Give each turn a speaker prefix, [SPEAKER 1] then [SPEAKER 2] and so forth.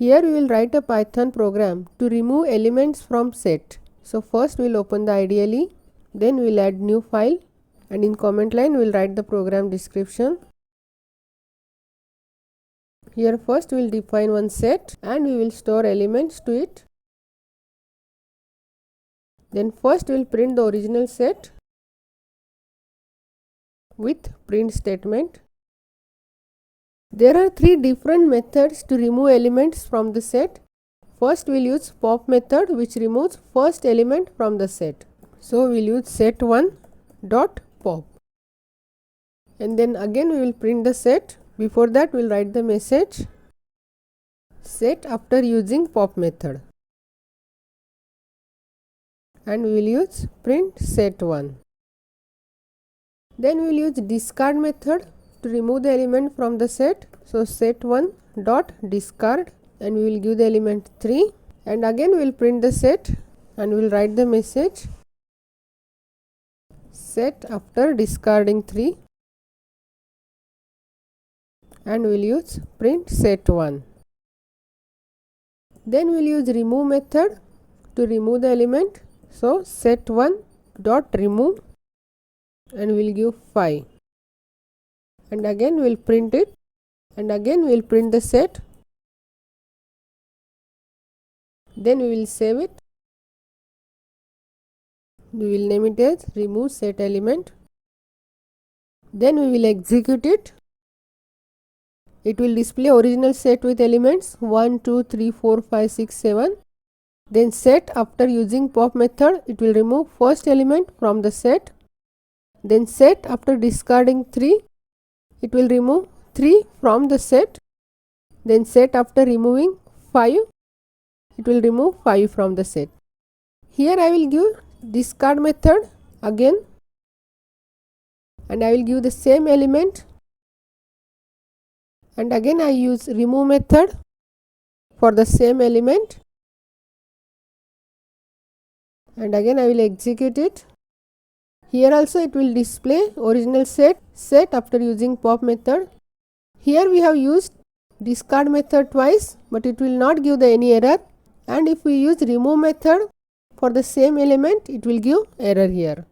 [SPEAKER 1] Here we will write a Python program to remove elements from set. So first we will open the IDLE, then we will add new file, and in comment line we will write the program description. Here first we will define one set and we will store elements to it. Then first we will print the original set with print statement. There are three different methods to remove elements from the set. First we will use pop method, which removes first element from the set. So we will use set1 dot pop, and then again we will print the set. Before that we will write the message set after using pop method, and we will use print set1. Then we will use discard method to remove the element from the set. So set1 dot discard, and we will give the element 3, and again we will print the set and we will write the message set after discarding 3, and we will use print set1. Then we will use remove method to remove the element. So set1 dot remove, and we will give 5, and again we will print it, and again we will print the set. Then we will save it. We will name it as remove set element. Then we will execute it. It will display original set with elements 1, 2, 3, 4, 5, 6, 7. Then set after using pop method, it will remove first element from the set. Then set after discarding 3, it will remove 3 from the set. Then set after removing 5, it will remove 5 from the set. Here I will give discard method again, and I will give the same element, and again I use remove method for the same element, and again I will execute it. Here also it will display original set after using pop method. Here we have used discard method twice, but it will not give the any error, and if we use remove method for the same element, it will give error here.